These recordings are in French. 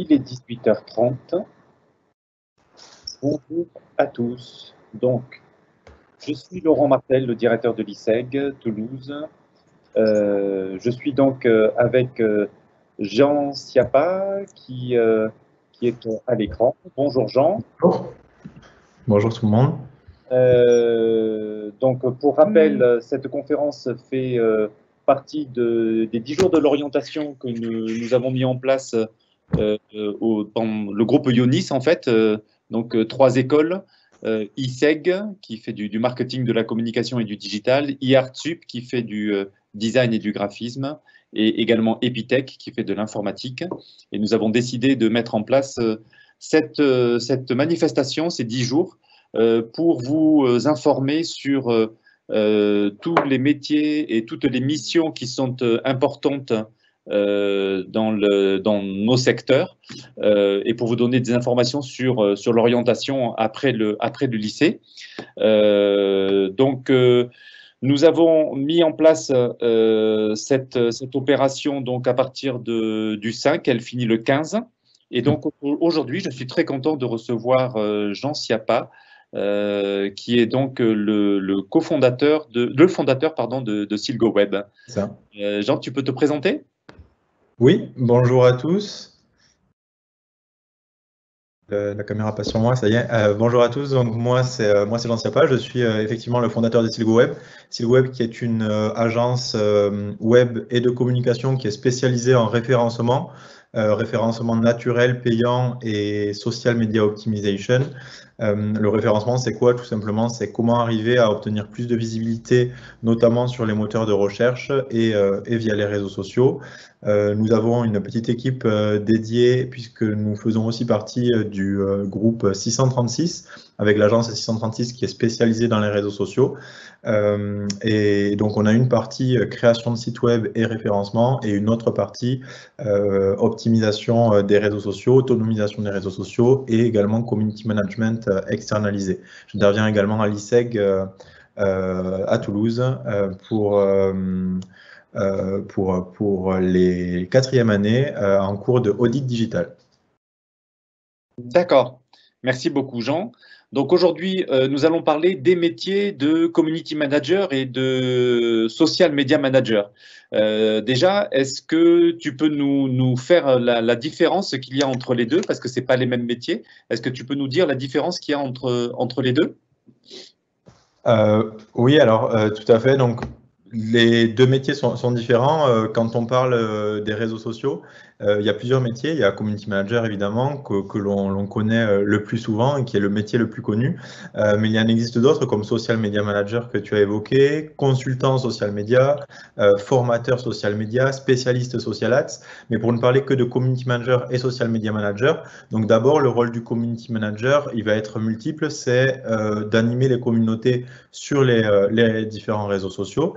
Il est 18h30. Bonjour à tous. Donc, je suis Laurent Martel, le directeur de l'ISEG Toulouse. Je suis donc avec Jean Sciappa qui est à l'écran. Bonjour Jean. Bonjour. Bonjour tout le monde. Donc, pour rappel, cette conférence fait partie des 10 jours de l'orientation que nous avons mis en place dans le groupe Ionis, en fait. Donc, 3 écoles. ISEG, qui fait du marketing, de la communication et du digital. IARTSUP, qui fait du design et du graphisme. Et également Epitech, qui fait de l'informatique. Et nous avons décidé de mettre en place cette manifestation, ces 10 jours, pour vous informer sur tous les métiers et toutes les missions qui sont importantes dans nos secteurs et pour vous donner des informations sur l'orientation après le lycée. Donc, nous avons mis en place cette opération donc, à partir du 5, elle finit le 15. Et donc, aujourd'hui, je suis très content de recevoir Jean Sciappa, qui est donc le fondateur de SilgoWeb. Jean, tu peux te présenter? Oui, bonjour à tous. La caméra passe sur moi, ça y est. Bonjour à tous, donc moi c'est Jean Sciappa, je suis effectivement le fondateur de SilgoWeb. SilgoWeb qui est une agence web et de communication qui est spécialisée en référencement naturel, payant et social media optimization. Le référencement, c'est quoi? Tout simplement, c'est comment arriver à obtenir plus de visibilité, notamment sur les moteurs de recherche et via les réseaux sociaux. Nous avons une petite équipe dédiée, puisque nous faisons aussi partie du groupe 636, avec l'agence 636 qui est spécialisée dans les réseaux sociaux. Et donc, on a une partie création de site web et référencement, et une autre partie optimisation des réseaux sociaux, autonomisation des réseaux sociaux, et également community management externalisé. J'interviens également à l'ISEG à Toulouse pour les 4e années en cours de audit digital. D'accord. Merci beaucoup, Jean. Donc aujourd'hui, nous allons parler des métiers de community manager et de social media manager. Déjà, est-ce que tu peux nous faire la différence qu'il y a entre les deux, parce que ce n'est pas les mêmes métiers. Est-ce que tu peux nous dire la différence qu'il y a entre les deux? Oui, alors tout à fait. Donc, les deux métiers sont différents. Quand on parle des réseaux sociaux, il y a plusieurs métiers. Il y a community manager, évidemment, que l'on connaît le plus souvent et qui est le métier le plus connu. Mais il y en existe d'autres, comme social media manager que tu as évoqué, consultant social media, formateur social media, spécialiste social ads. Mais pour ne parler que de community manager et social media manager, donc d'abord, le rôle du community manager, il va être multiple. C'est d'animer les communautés sur les différents réseaux sociaux.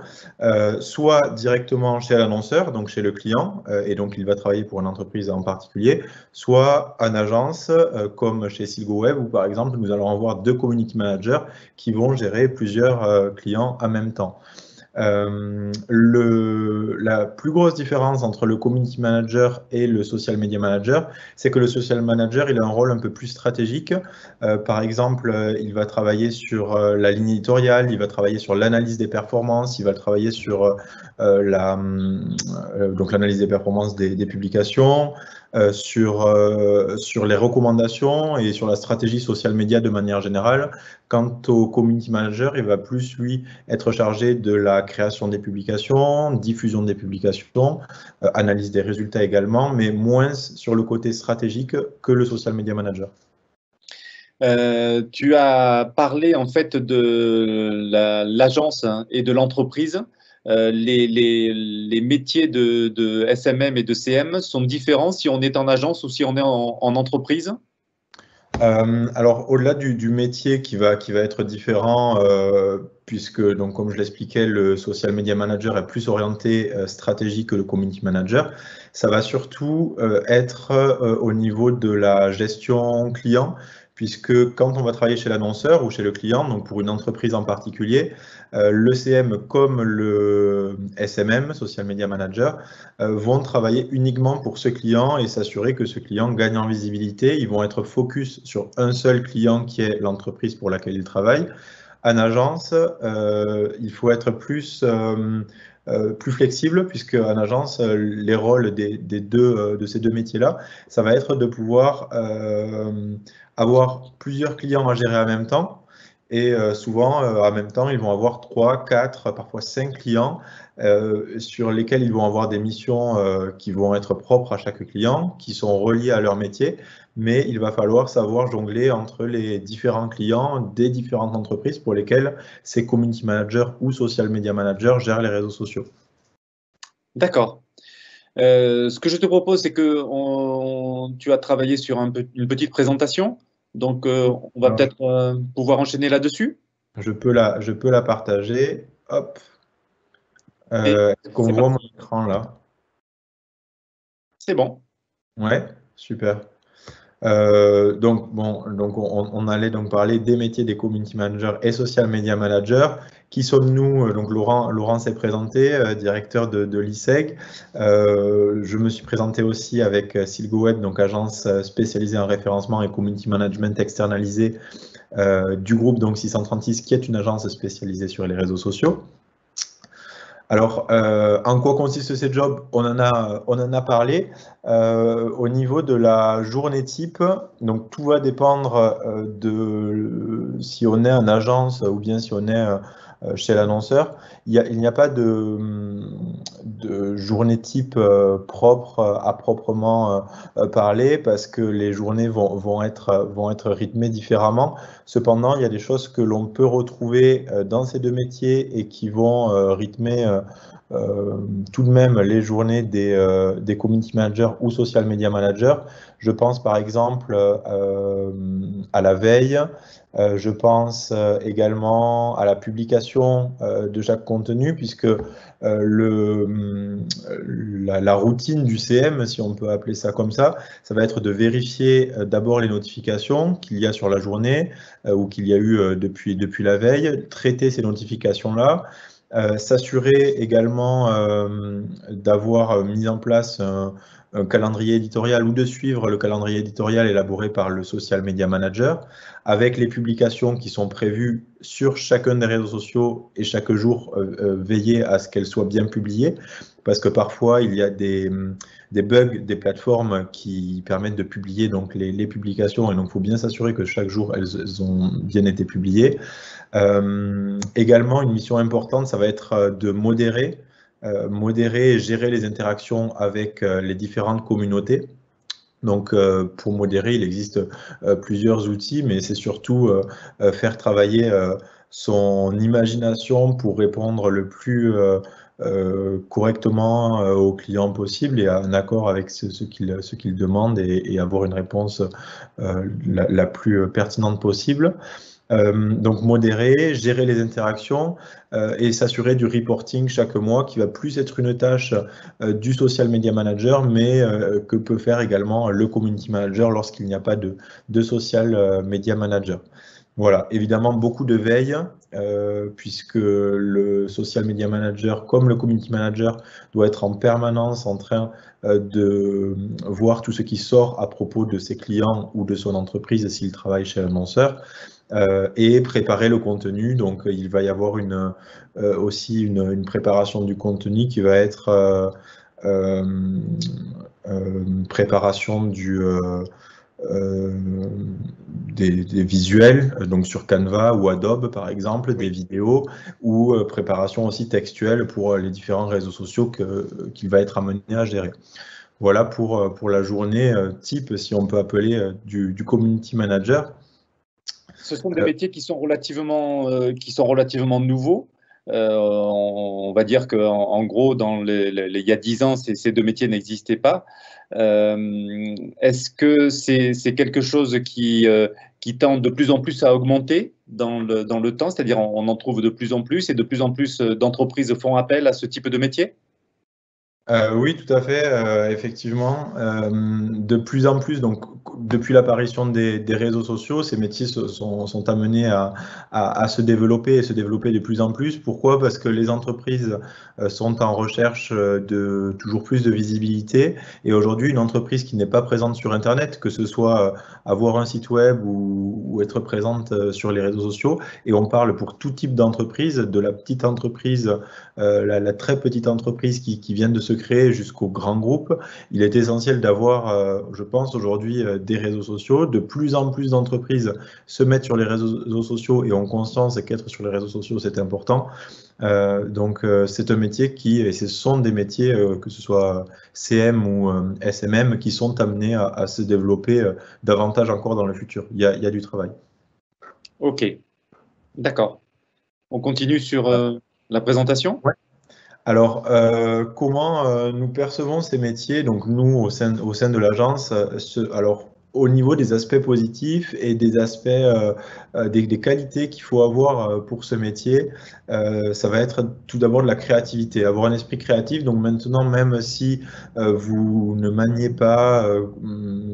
Soit directement chez l'annonceur, donc chez le client, et donc il va travailler pour une entreprise en particulier, soit en agence, comme chez SilgoWeb, où par exemple nous allons avoir 2 community managers qui vont gérer plusieurs clients en même temps. La plus grosse différence entre le community manager et le social media manager, c'est que le social manager, il a un rôle un peu plus stratégique. Par exemple, il va travailler sur la ligne éditoriale, il va travailler sur l'analyse des performances, il va travailler sur l'analyse des performances des publications, sur les recommandations et sur la stratégie social media de manière générale. Quant au community manager, il va plus, lui, être chargé de la création des publications, diffusion des publications, analyse des résultats également, mais moins sur le côté stratégique que le social media manager. Tu as parlé en fait de l'agence et de l'entreprise. Les métiers de SMM et de CM sont différents si on est en agence ou si on est en entreprise? Alors, au-delà du métier qui va être différent, puisque, donc, comme je l'expliquais, le social media manager est plus orienté stratégie que le community manager, ça va surtout être au niveau de la gestion client, puisque quand on va travailler chez l'annonceur ou chez le client, donc pour une entreprise en particulier, le CM comme le SMM, Social Media Manager, vont travailler uniquement pour ce client et s'assurer que ce client gagne en visibilité. Ils vont être focus sur un seul client qui est l'entreprise pour laquelle ils travaillent. En agence, il faut être plus flexible, puisque en agence, les rôles de ces deux métiers-là, ça va être de pouvoir avoir plusieurs clients à gérer en même temps. Et souvent, en même temps, ils vont avoir 3, 4, parfois 5 clients sur lesquels ils vont avoir des missions qui vont être propres à chaque client, qui sont reliées à leur métier. Mais il va falloir savoir jongler entre les différents clients des différentes entreprises pour lesquelles ces community managers ou social media managers gèrent les réseaux sociaux. D'accord. Ce que je te propose, c'est que tu as travaillé sur une petite présentation. Donc, on va peut-être pouvoir enchaîner là-dessus. Je peux la partager. Hop. Est-ce qu'on voit mon écran là? C'est bon. Ouais, super. Donc on allait donc parler des métiers des community managers et social media managers. Qui sommes-nous? Donc Laurent s'est présenté, directeur de l'ISEG. Je me suis présenté aussi avec Silgoweb, donc agence spécialisée en référencement et community management externalisé du groupe donc 636, qui est une agence spécialisée sur les réseaux sociaux. Alors, en quoi consiste ce job? On en a parlé. Au niveau de la journée type, donc tout va dépendre de si on est en agence ou bien si on est chez l'annonceur. Il n'y a pas de journée type propre à proprement parler, parce que les journées vont être rythmées différemment. Cependant, il y a des choses que l'on peut retrouver dans ces deux métiers et qui vont rythmer tout de même les journées des community managers ou social media managers. Je pense par exemple à la veille. Je pense également à la publication de chaque contenu, puisque la routine du CM, si on peut appeler ça comme ça va être de vérifier d'abord les notifications qu'il y a sur la journée ou qu'il y a eu depuis la veille, traiter ces notifications-là, s'assurer également d'avoir mis en place un calendrier éditorial ou de suivre le calendrier éditorial élaboré par le social media manager, avec les publications qui sont prévues sur chacun des réseaux sociaux et chaque jour veiller à ce qu'elles soient bien publiées, parce que parfois il y a des bugs des plateformes qui permettent de publier donc les publications, et donc il faut bien s'assurer que chaque jour elles ont bien été publiées. Également, une mission importante, ça va être de modérer et gérer les interactions avec les différentes communautés. Donc, pour modérer, il existe plusieurs outils, mais c'est surtout faire travailler son imagination pour répondre le plus correctement aux clients possible et en accord avec ce qu'ils demandent, et avoir une réponse la plus pertinente possible. Donc modérer, gérer les interactions et s'assurer du reporting chaque mois, qui va plus être une tâche du social media manager, mais que peut faire également le community manager lorsqu'il n'y a pas de social media manager. Voilà, évidemment beaucoup de veille, puisque le social media manager comme le community manager doit être en permanence en train de voir tout ce qui sort à propos de ses clients ou de son entreprise s'il travaille chez l'annonceur. Et préparer le contenu. Donc, il va y avoir aussi une préparation du contenu qui va être préparation des visuels, donc sur Canva ou Adobe par exemple, des vidéos, ou préparation aussi textuelle pour les différents réseaux sociaux qu'il va être amené à gérer. Voilà pour la journée type, si on peut appeler, du community manager. Ce sont des métiers qui sont relativement nouveaux. On va dire qu'en gros, il y a 10 ans, ces deux métiers n'existaient pas. Est-ce que c'est quelque chose qui tend de plus en plus à augmenter dans le temps? C'est-à-dire on en trouve de plus en plus, et de plus en plus d'entreprises font appel à ce type de métier? Oui, tout à fait, effectivement. De plus en plus, donc depuis l'apparition des réseaux sociaux, ces métiers sont amenés à se développer et se développer de plus en plus. Pourquoi? Parce que les entreprises sont en recherche de toujours plus de visibilité. Et aujourd'hui, une entreprise qui n'est pas présente sur Internet, que ce soit avoir un site web ou être présente sur les réseaux sociaux, et on parle pour tout type d'entreprise, de la petite entreprise la très petite entreprise qui vient de se créer jusqu'au grand groupe, il est essentiel d'avoir, je pense aujourd'hui, des réseaux sociaux. De plus en plus d'entreprises se mettent sur les réseaux sociaux et ont conscience qu'être sur les réseaux sociaux, c'est important. Donc, c'est un métier et ce sont des métiers, que ce soit CM ou SMM, qui sont amenés à se développer davantage encore dans le futur. Il y a du travail. Ok, d'accord. On continue sur la présentation? Ouais. Alors, comment nous percevons ces métiers, donc nous, au sein de l'agence, alors au niveau des aspects positifs et des aspects, des qualités qu'il faut avoir pour ce métier, ça va être tout d'abord de la créativité, avoir un esprit créatif. Donc maintenant, même si vous ne maniez pas ou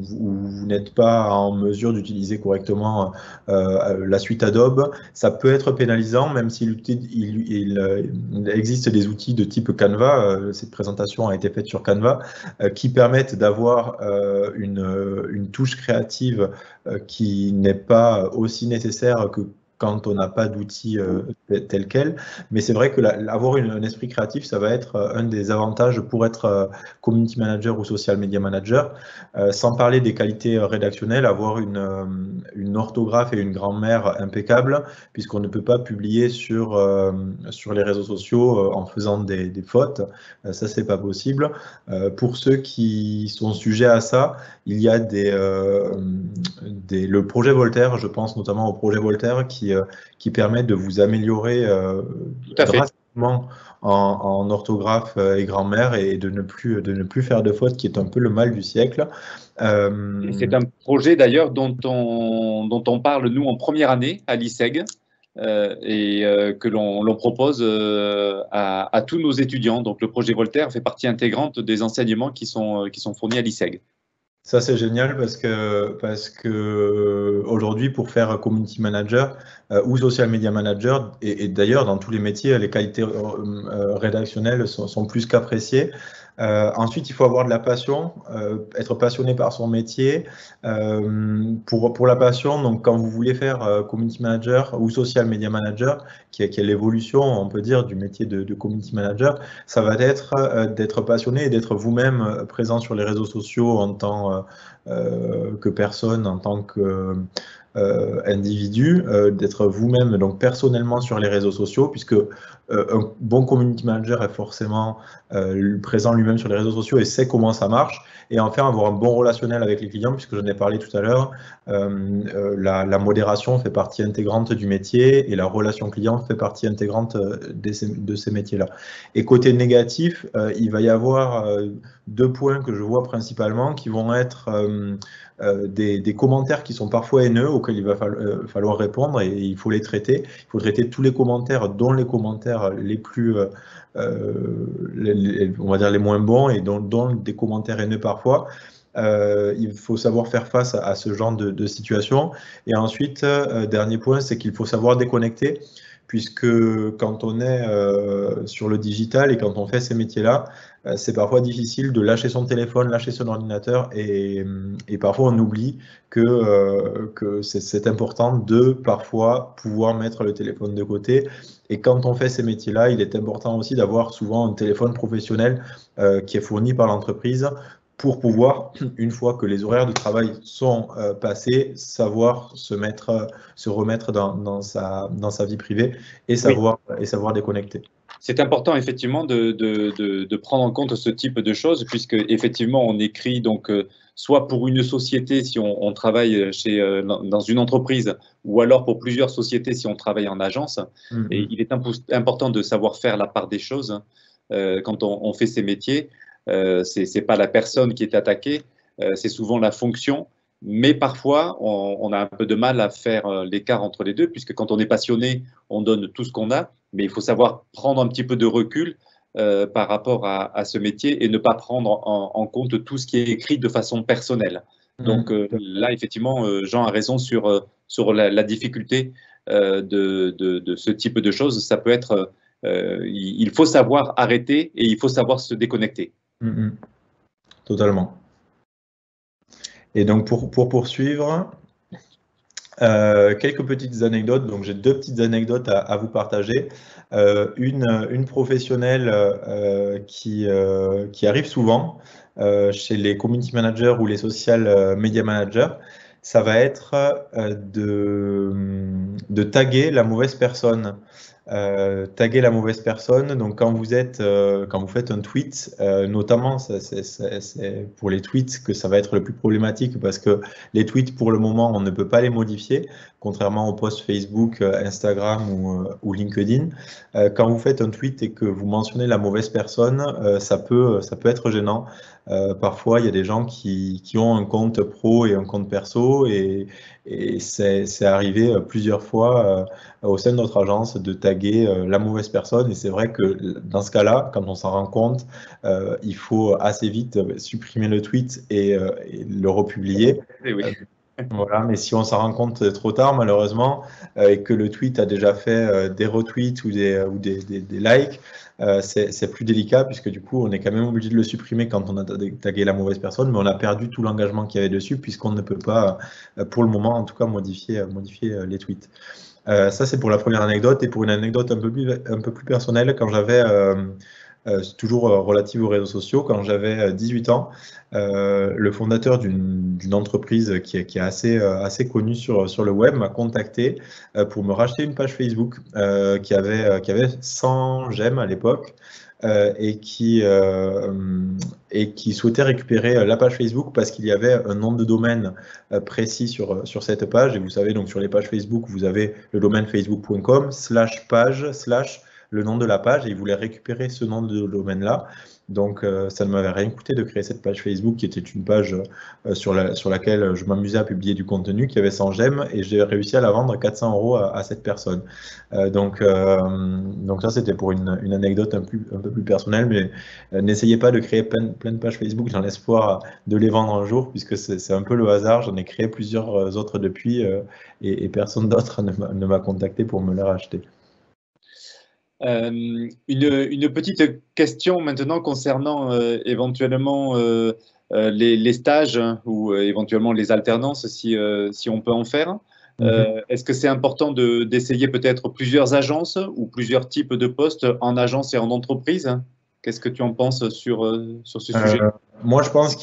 vous n'êtes pas en mesure d'utiliser correctement la suite Adobe, ça peut être pénalisant, même s'il il existe des outils de type Canva, cette présentation a été faite sur Canva, qui permettent d'avoir une touche créative qui n'est pas aussi nécessaire que quand on n'a pas d'outils tel quel. Mais c'est vrai que avoir un esprit créatif, ça va être un des avantages pour être community manager ou social media manager. Sans parler des qualités rédactionnelles, avoir une orthographe et une grammaire impeccable, puisqu'on ne peut pas publier sur les réseaux sociaux en faisant des fautes. Ça, c'est pas possible. Pour ceux qui sont sujets à ça, il y a le projet Voltaire, je pense notamment au projet Voltaire, qui permet de vous améliorer Tout à fait. drastiquement en orthographe et grammaire et de ne plus faire de fautes, qui est un peu le mal du siècle. C'est un projet d'ailleurs dont on parle, nous, en première année à l'ISEG et que l'on propose à tous nos étudiants. Donc, le projet Voltaire fait partie intégrante des enseignements qui sont fournis à l'ISEG. Ça, c'est génial parce que aujourd'hui, pour faire community manager ou social media manager, et d'ailleurs, dans tous les métiers, les qualités rédactionnelles sont plus qu'appréciées. Ensuite, il faut avoir de la passion, être passionné par son métier. Pour la passion, donc quand vous voulez faire community manager ou social media manager, qui est l'évolution, on peut dire, du métier de community manager, ça va être d'être passionné et d'être vous-même présent sur les réseaux sociaux en tant que personne, en tant que individu, d'être vous-même donc personnellement sur les réseaux sociaux, puisque un bon community manager est forcément présent lui-même sur les réseaux sociaux et sait comment ça marche, et enfin avoir un bon relationnel avec les clients, puisque j'en ai parlé tout à l'heure, la modération fait partie intégrante du métier et la relation client fait partie intégrante de ces métiers-là. Et côté négatif, il va y avoir deux points que je vois principalement qui vont être des commentaires qui sont parfois haineux auxquels il va falloir répondre et il faut les traiter. Il faut traiter tous les commentaires, dont les commentaires les plus, on va dire les moins bons et dont des commentaires haineux parfois. Il faut savoir faire face à ce genre de situation. Et ensuite, dernier point, c'est qu'il faut savoir déconnecter, puisque quand on est sur le digital et quand on fait ces métiers-là, c'est parfois difficile de lâcher son téléphone, lâcher son ordinateur, et parfois on oublie que c'est important de parfois pouvoir mettre le téléphone de côté. Et quand on fait ces métiers-là, il est important aussi d'avoir souvent un téléphone professionnel qui est fourni par l'entreprise pour pouvoir, une fois que les horaires de travail sont passés, savoir se remettre dans sa vie privée et Oui. savoir déconnecter. C'est important effectivement de prendre en compte ce type de choses, puisque effectivement on écrit donc soit pour une société si on travaille dans une entreprise, ou alors pour plusieurs sociétés si on travaille en agence. Et il est important de savoir faire la part des choses quand on fait ces métiers. C'est pas la personne qui est attaquée, c'est souvent la fonction. Mais parfois, on a un peu de mal à faire l'écart entre les deux, puisque quand on est passionné, on donne tout ce qu'on a, mais il faut savoir prendre un petit peu de recul par rapport à ce métier et ne pas prendre en compte tout ce qui est écrit de façon personnelle. Donc là, effectivement, Jean a raison sur la difficulté de ce type de choses. Ça peut être, il faut savoir arrêter et il faut savoir se déconnecter. Totalement. Et donc pour poursuivre, quelques petites anecdotes. Donc j'ai 2 petites anecdotes à vous partager. Une professionnelle qui arrive souvent chez les community managers ou les social media managers, ça va être de taguer la mauvaise personne. Taguer la mauvaise personne. Donc quand vous faites un tweet, notamment c'est pour les tweets que ça va être le plus problématique, parce que les tweets pour le moment on ne peut pas les modifier, contrairement aux posts Facebook, Instagram ou LinkedIn. Quand vous faites un tweet et que vous mentionnez la mauvaise personne, ça peut être gênant. Parfois il y a des gens qui ont un compte pro et un compte perso, et c'est arrivé plusieurs fois au sein de notre agence de taguer la mauvaise personne. Et c'est vrai que dans ce cas-là, quand on s'en rend compte, il faut assez vite supprimer le tweet et le republier. Oui. Voilà, mais si on s'en rend compte trop tard, malheureusement, et que le tweet a déjà fait des retweets ou des likes, c'est plus délicat, puisque du coup, on est quand même obligé de le supprimer quand on a tagué la mauvaise personne, mais on a perdu tout l'engagement qu'il y avait dessus, puisqu'on ne peut pas, pour le moment en tout cas, modifier les tweets. Ça, c'est pour la première anecdote. Et pour une anecdote un peu plus personnelle, quand j'avais, toujours relative aux réseaux sociaux, quand j'avais 18 ans, le fondateur d'une entreprise qui est assez connue sur le web m'a contacté pour me racheter une page Facebook qui avait 100 j'aime à l'époque. Et qui souhaitait récupérer la page Facebook parce qu'il y avait un nom de domaine précis sur cette page. Et vous savez, donc sur les pages Facebook, vous avez le domaine facebook.com/page/ le nom de la page, et il voulait récupérer ce nom de domaine-là. Donc ça ne m'avait rien coûté de créer cette page Facebook, qui était une page sur laquelle je m'amusais à publier du contenu, qui avait 100 j'aime, et j'ai réussi à la vendre 400 € à cette personne. Donc ça, c'était pour une anecdote un peu plus personnelle, mais n'essayez pas de créer plein de pages Facebook dans l'espoir de les vendre un jour, puisque c'est un peu le hasard. J'en ai créé plusieurs autres depuis, et personne d'autre ne m'a contacté pour me les racheter. Une petite question maintenant concernant éventuellement les stages ou éventuellement les alternances, si on peut en faire. Est-ce que c'est important d'essayer peut-être plusieurs agences ou plusieurs types de postes en agence et en entreprise? Qu'est-ce que tu en penses sur ce sujet? Moi, je pense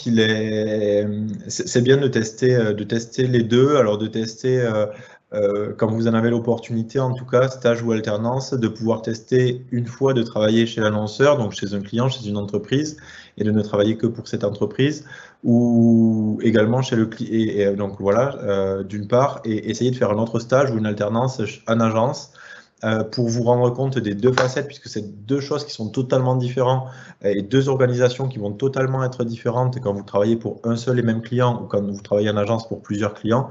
c'est bien de tester les deux. Alors, de tester quand vous en avez l'opportunité, en tout cas, stage ou alternance, de pouvoir tester une fois, de travailler chez l'annonceur, donc chez un client, chez une entreprise, et de ne travailler que pour cette entreprise, ou également chez le client. Et donc voilà, d'une part, et essayer de faire un autre stage ou une alternance en agence, pour vous rendre compte des deux facettes, puisque c'est deux choses qui sont totalement différentes, et deux organisations qui vont totalement être différentes quand vous travaillez pour un seul et même client, ou quand vous travaillez en agence pour plusieurs clients.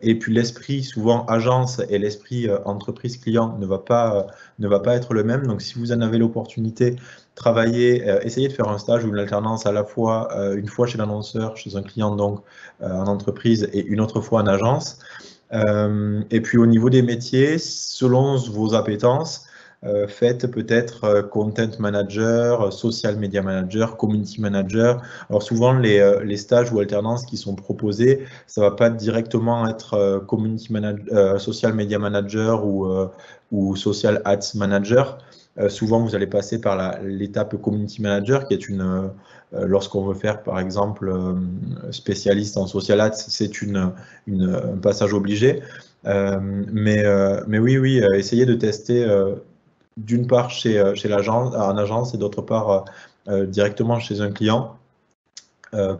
Et puis l'esprit souvent agence et l'esprit entreprise client ne va pas être le même. Donc si vous en avez l'opportunité, travaillez, essayez de faire un stage ou une alternance à la fois une fois chez l'annonceur, chez un client, donc en entreprise, et une autre fois en agence. Et puis au niveau des métiers, selon vos appétences, faites peut-être content manager, social media manager, community manager. Alors souvent les stages ou alternances qui sont proposés, ça va pas directement être community manager, social media manager ou social ads manager. Souvent vous allez passer par l'étape community manager, qui est lorsqu'on veut faire par exemple spécialiste en social ads, c'est un passage obligé. Mais oui, essayez de tester d'une part chez l'agence, en agence, et d'autre part directement chez un client,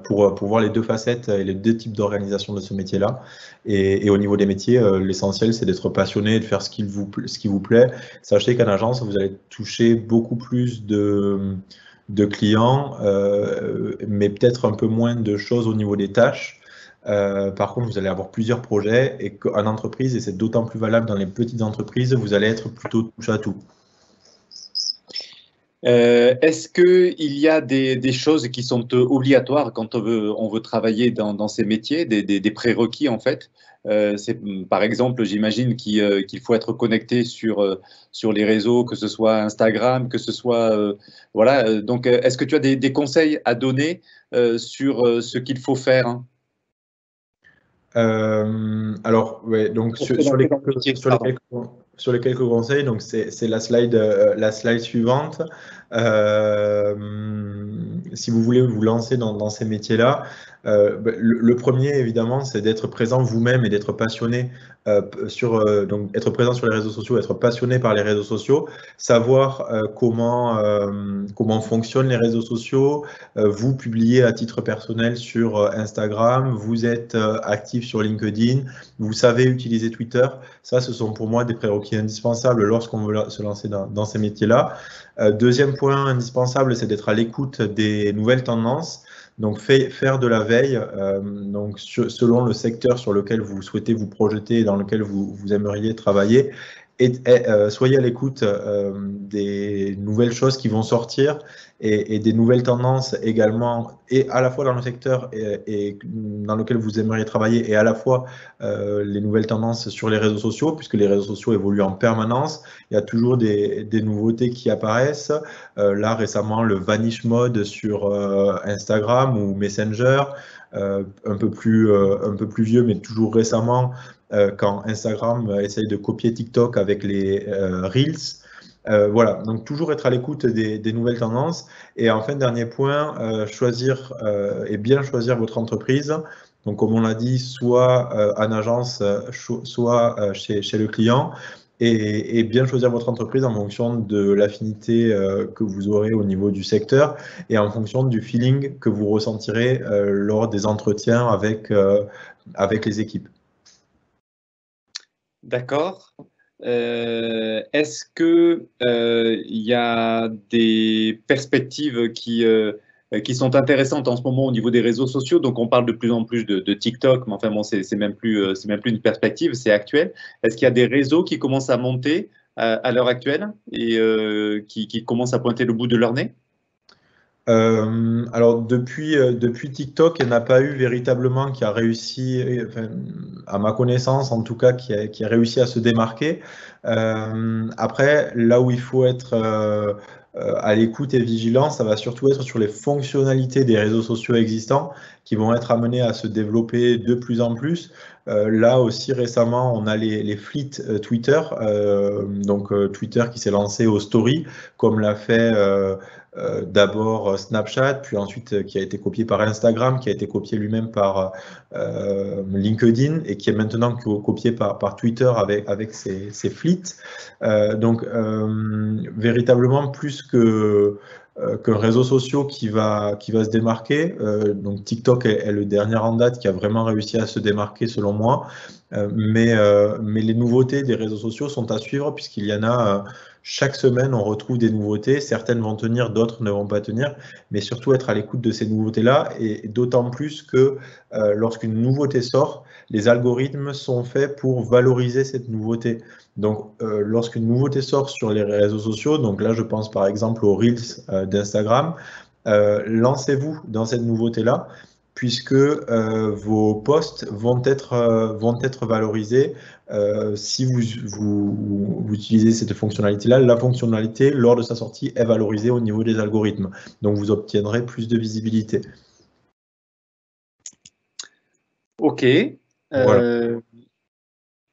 pour voir les deux facettes et les deux types d'organisation de ce métier-là. Et au niveau des métiers, l'essentiel, c'est d'être passionné, de faire ce qui vous plaît. Sachez qu'en agence, vous allez toucher beaucoup plus de clients, mais peut-être un peu moins de choses au niveau des tâches. Par contre, vous allez avoir plusieurs projets, et qu'en entreprise, et c'est d'autant plus valable dans les petites entreprises, vous allez être plutôt touche à tout. Est-ce qu'il y a des choses qui sont obligatoires quand on veut travailler dans ces métiers, des prérequis en fait? Par exemple, j'imagine qu'il faut être connecté sur les réseaux, que ce soit Instagram, que ce soit... voilà. Donc, est-ce que tu as des conseils à donner sur ce qu'il faut faire, hein? Alors, ouais, donc Pour se lancer dans le métier, pardon. sur les quelques conseils, donc c'est la slide suivante. Si vous voulez vous lancer dans ces métiers-là, le premier, évidemment, c'est d'être présent vous-même et d'être passionné donc être présent sur les réseaux sociaux, être passionné par les réseaux sociaux, savoir comment fonctionnent les réseaux sociaux. Vous publiez à titre personnel sur Instagram, vous êtes actif sur LinkedIn, vous savez utiliser Twitter. Ça, ce sont pour moi des prérequis indispensables lorsqu'on veut se lancer dans ces métiers-là. Deuxième point indispensable, c'est d'être à l'écoute des nouvelles tendances. Donc, faire de la veille, donc selon le secteur sur lequel vous souhaitez vous projeter et dans lequel vous aimeriez travailler. Soyez à l'écoute des nouvelles choses qui vont sortir et des nouvelles tendances également, et à la fois dans le secteur et dans lequel vous aimeriez travailler, et à la fois les nouvelles tendances sur les réseaux sociaux, puisque les réseaux sociaux évoluent en permanence. Il y a toujours des nouveautés qui apparaissent. Là, récemment, le Vanish Mode sur Instagram ou Messenger, un peu plus vieux, mais toujours récemment, quand Instagram essaye de copier TikTok avec les Reels. Voilà, donc toujours être à l'écoute des nouvelles tendances. Et enfin, dernier point, choisir et bien choisir votre entreprise. Donc, comme on l'a dit, soit en agence, soit chez le client. Et bien choisir votre entreprise en fonction de l'affinité que vous aurez au niveau du secteur et en fonction du feeling que vous ressentirez lors des entretiens avec les équipes. D'accord. Est-ce que il y a des perspectives qui sont intéressantes en ce moment au niveau des réseaux sociaux? Donc, on parle de plus en plus de TikTok, mais enfin bon, c'est même plus une perspective, c'est actuel. Est-ce qu'il y a des réseaux qui commencent à monter à l'heure actuelle et qui commencent à pointer le bout de leur nez? Alors depuis TikTok, il n'y en a pas eu véritablement qui a réussi, enfin, à ma connaissance en tout cas, qui a réussi à se démarquer. Après, là où il faut être à l'écoute et vigilant, ça va surtout être sur les fonctionnalités des réseaux sociaux existants qui vont être amenés à se développer de plus en plus. Là aussi récemment, on a les flits Twitter, donc Twitter qui s'est lancé aux stories, comme l'a fait d'abord Snapchat, puis ensuite qui a été copié par Instagram, qui a été copié lui-même par LinkedIn et qui est maintenant copié par Twitter avec ses flits. Donc véritablement plus qu'un réseau social qui va se démarquer. Donc TikTok est le dernier en date qui a vraiment réussi à se démarquer selon moi. Mais les nouveautés des réseaux sociaux sont à suivre puisqu'il y en a chaque semaine, on retrouve des nouveautés. Certaines vont tenir, d'autres ne vont pas tenir. Mais surtout être à l'écoute de ces nouveautés-là et d'autant plus que lorsqu'une nouveauté sort, les algorithmes sont faits pour valoriser cette nouveauté. Donc, lorsqu'une nouveauté sort sur les réseaux sociaux, donc là, je pense par exemple aux Reels d'Instagram, lancez-vous dans cette nouveauté-là, puisque vos posts vont être valorisés si vous utilisez cette fonctionnalité-là. La fonctionnalité, lors de sa sortie, est valorisée au niveau des algorithmes. Donc, vous obtiendrez plus de visibilité. OK. Voilà.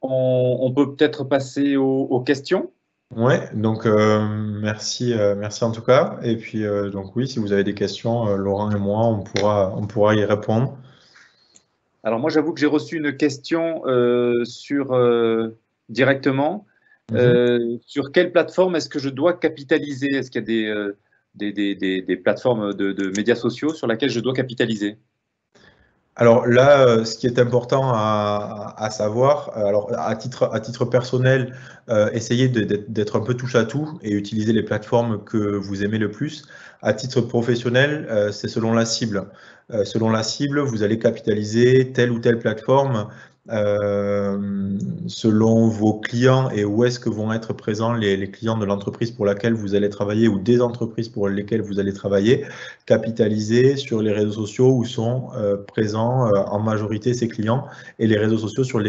On peut peut-être passer aux questions. Ouais, donc merci en tout cas. Et puis donc oui, si vous avez des questions, Laurent et moi, on pourra y répondre. Alors moi, j'avoue que j'ai reçu une question directement. Sur quelle plateforme est-ce que je dois capitaliser? Est-ce qu'il y a des plateformes de médias sociaux sur lesquelles je dois capitaliser? Alors là, ce qui est important à savoir, alors à titre personnel, essayez d'être un peu touche à tout et utiliser les plateformes que vous aimez le plus. À titre professionnel, c'est selon la cible. Selon la cible, vous allez capitaliser telle ou telle plateforme selon vos clients et où est-ce que vont être présents les clients de l'entreprise pour laquelle vous allez travailler ou des entreprises pour lesquelles vous allez travailler, capitaliser sur les réseaux sociaux où sont présents en majorité ces clients et les réseaux sociaux sur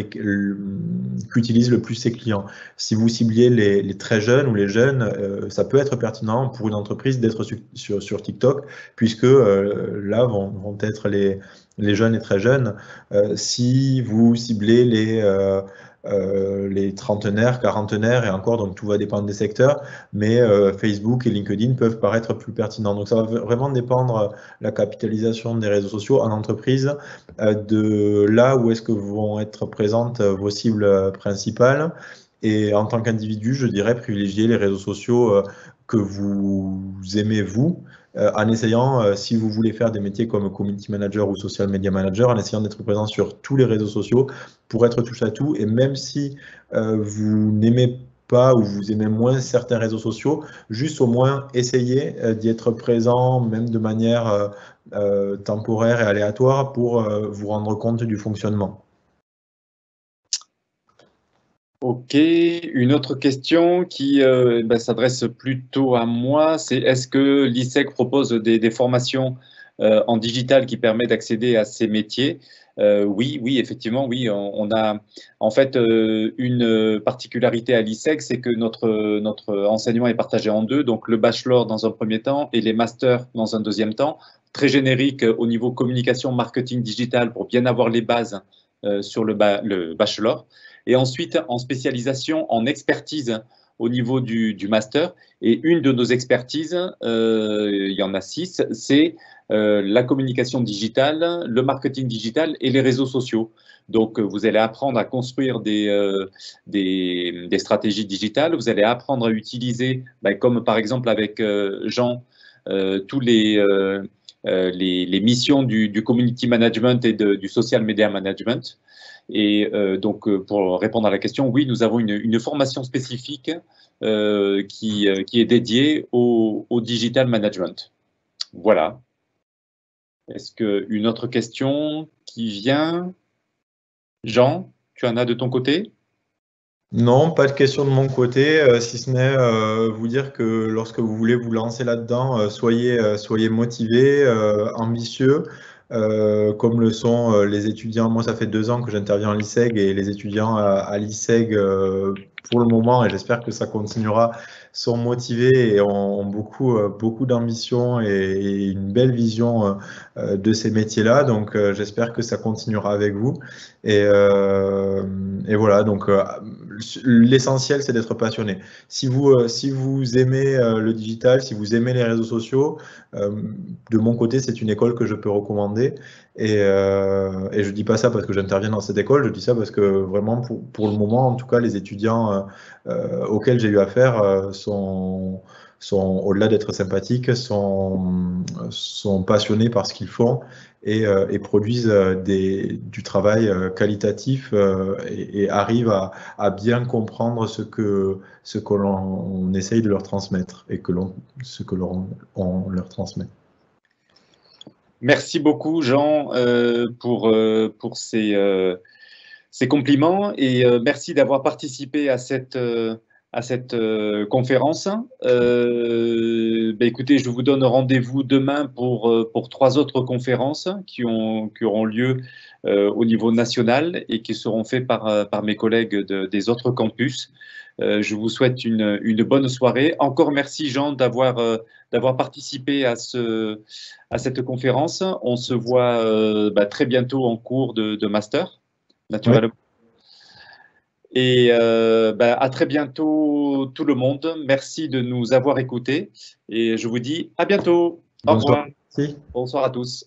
qu'utilisent le plus ces clients. Si vous cibliez les très jeunes ou les jeunes, ça peut être pertinent pour une entreprise d'être sur TikTok, puisque là vont être les jeunes et très jeunes. Si vous ciblez les trentenaires, quarantenaires et encore, donc tout va dépendre des secteurs, mais Facebook et LinkedIn peuvent paraître plus pertinents. Donc ça va vraiment dépendre la capitalisation des réseaux sociaux en entreprise, de là où est-ce que vont être présentes vos cibles principales. Et en tant qu'individu, je dirais privilégier les réseaux sociaux que vous aimez vous, en essayant, si vous voulez faire des métiers comme community manager ou social media manager, en essayant d'être présent sur tous les réseaux sociaux pour être touche à tout. Et même si vous n'aimez pas ou vous aimez moins certains réseaux sociaux, juste au moins essayer d'y être présent, même de manière temporaire et aléatoire, pour vous rendre compte du fonctionnement. Ok, une autre question qui s'adresse plutôt à moi, c'est est-ce que l'ISEG propose des formations en digital qui permettent d'accéder à ces métiers? Oui, effectivement, oui. On a en fait une particularité à l'ISEG, c'est que notre enseignement est partagé en deux, donc le bachelor dans un premier temps et les masters dans un deuxième temps, très générique au niveau communication, marketing digital pour bien avoir les bases sur le bachelor. Et ensuite, en spécialisation, en expertise au niveau du master. Et une de nos expertises, il y en a 6, c'est la communication digitale, le marketing digital et les réseaux sociaux. Donc, vous allez apprendre à construire des stratégies digitales. Vous allez apprendre à utiliser, comme par exemple avec Jean, tous les missions du community management et du social media management. Et donc, pour répondre à la question, oui, nous avons une formation spécifique qui est dédiée au digital management. Voilà. Est-ce qu'une autre question qui vient? Jean, tu en as de ton côté? Non, pas de question de mon côté, si ce n'est vous dire que lorsque vous voulez vous lancer là-dedans, soyez motivé, ambitieux, comme le sont les étudiants. Moi, ça fait 2 ans que j'interviens en l'ISEG et les étudiants à l'ISEG, pour le moment, et j'espère que ça continuera, sont motivés et ont beaucoup d'ambition et une belle vision de ces métiers-là. Donc, j'espère que ça continuera avec vous. Et voilà, donc l'essentiel, c'est d'être passionné. Si vous aimez le digital, si vous aimez les réseaux sociaux, de mon côté, c'est une école que je peux recommander. Et je ne dis pas ça parce que j'interviens dans cette école, je dis ça parce que vraiment, pour le moment, en tout cas, les étudiants auxquels j'ai eu affaire sont au-delà d'être sympathiques, sont passionnés par ce qu'ils font et produisent du travail qualitatif et arrivent à bien comprendre ce que l'on essaye de leur transmettre et ce que on leur transmet. Merci beaucoup, Jean, pour ces compliments et merci d'avoir participé à cette conférence. Écoutez, je vous donne rendez-vous demain pour 3 autres conférences qui auront lieu au niveau national et qui seront faites par mes collègues des autres campus. Je vous souhaite une bonne soirée. Encore merci, Jean, d'avoir participé à cette conférence. On se voit très bientôt en cours de master, naturellement. Oui. Et à très bientôt tout le monde. Merci de nous avoir écoutés et je vous dis à bientôt. Au revoir. Bonsoir. Bonsoir à tous.